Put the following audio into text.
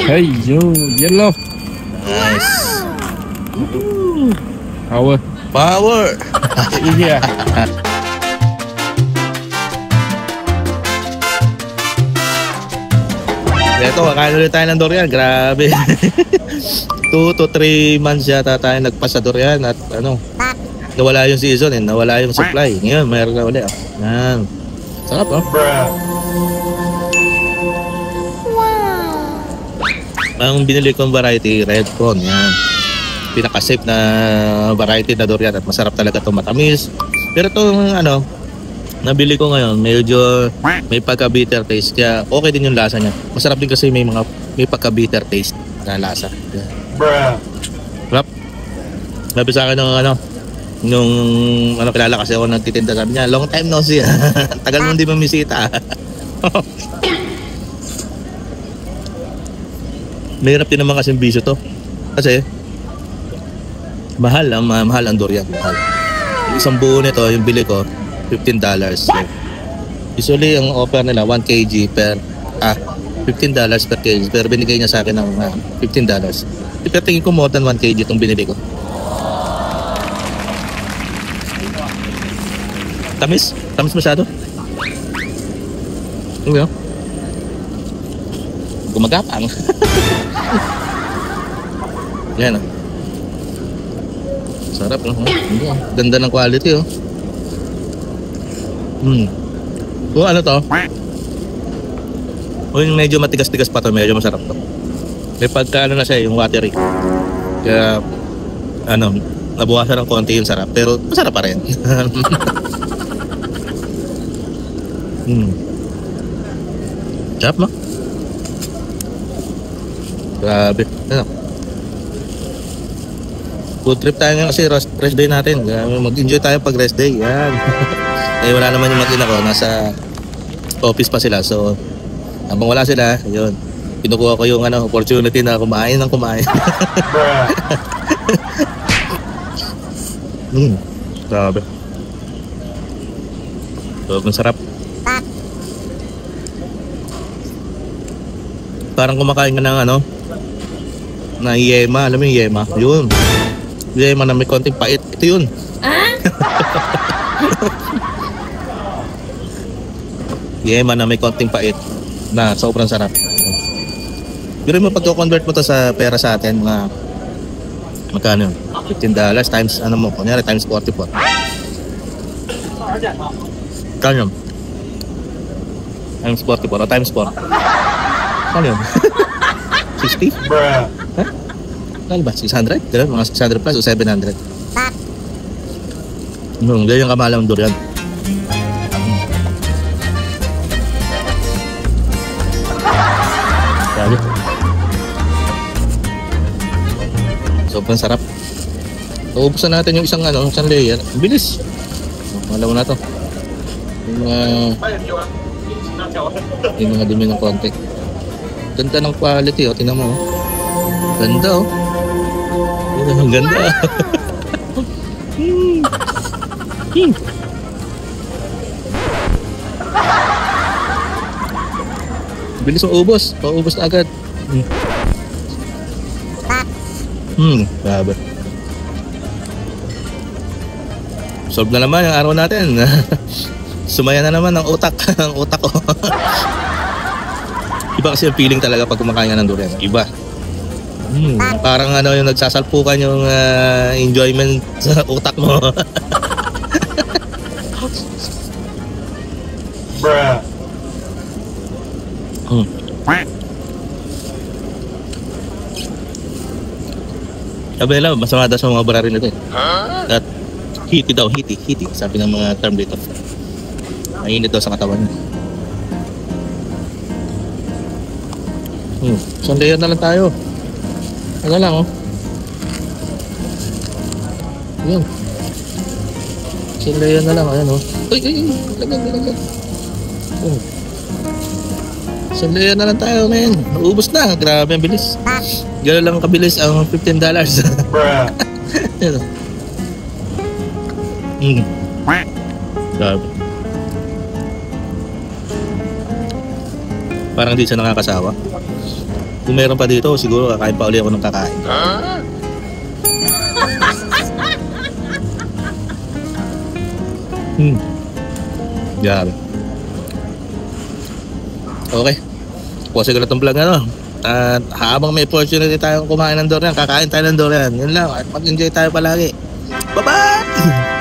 Hey, yo, yellow. Nice. Power. Power. Yeah. Ito, kakain ulit tayo ng durian. Grabe. 2 to 3 months yata tayo nagpas sa durian at nawala yung season nawala yung supply. Ngayon, mayroon na ulit. Yan. Sarap, oh. Ang binili kong variety, red cone. Yan. Pinaka-safe na variety na durian at masarap talaga itong matamis. Pero itong nabili ko ngayon, medyo may pagka-bitter taste. Kaya okay din yung lasa niya. Masarap din kasi may pagka-bitter taste na lasa. Sarap. Sabi sa akin nung kilala kasi ako nagtitinda, sabi niya, long time no see. Tagal mo hindi mamisita. Mahirap din naman kasi bisyo to. Kasi mahal ang durian. Mahal. Isang buo nito, yung bili ko, $15. So, usually ang offer nila 1 kg per $15 per kg, pero binigay niya sa akin ng $15. Pero tingin ko more than 1 kg itong binili ko. Tamis masyado. Ano yun? Gumagapang. Yan o. Sarap, no? Ganda ng quality, oh. Kung ano to? Kung medyo matigas-tigas pa to, medyo masarap to. May pagka na siya, yung watery. Kaya, nabuwasan ng konti yung sarap. Pero masarap pa rin. Sarap, no? Grabe. Food trip tayo ngayon kasi rest day natin. Mag-enjoy tayo pag rest day. Yan. Eh wala naman yung mag-ina ko. Nasa office pa sila. So habang wala sila, yun. Kinukuha ko yung opportunity na kumain ng kumain. Grabe. Sobrang sarap. Parang kumakain ka ng na yema. Alam mo yung yema? Yun. Yema na may konting pait. Ito yun. Yema na may konting pait na sobrang sarap. Pero mo pagko-convert mo to sa pera sa atin, mga magkano yun? $15 times kunyari times 44. Kano yun? Times 44 o times 4. Kano yun? 60? Ha? Kano ba? 600? Ganun, mga 600 plus o 700? Ganyan yung kamalang durian. Grabe. Sobrang sarap. Uubusan natin yung isang layer. Bilis. Malaw na to. Yung mga dumi ng konti. Ganda ng quality, oh. Tingnan mo, oh. Ganda, oh. Ang ganda. Bilis ang ubos. Paubos na agad. Grabe. Solve na naman yung araw natin. Sumaya na naman ang utak. Ang utak ko. Iba kasi yung feeling talaga pag kumakain ka ng durian. Iba. Parang yung nagsasalpukan yung enjoyment sa utak mo. Abela, masama daw sa mga barari nito. At heaty daw, heaty. Sabi ng mga term dito. Mainit daw sa katawan niya. Isang layer na lang tayo. Ano lang, oh. Yun. Isang layer na lang, ayan, oh. Ay. Lagyan. Isang layer na lang tayo, man. Naubos na. Grabe, ang bilis. Gano'n lang kabilis ang $15. Yan, oh. Grabe. Parang di siya nakakasawa. Kung meron pa dito, siguro kakain pa uli ako ng kakain. Grabe. Okay. Pusin ko na itong vlog ano. At habang may opportunity tayong kumain ng durian, kakain tayo ng durian. Yun lang. At mag-enjoy tayo palagi. Bye-bye!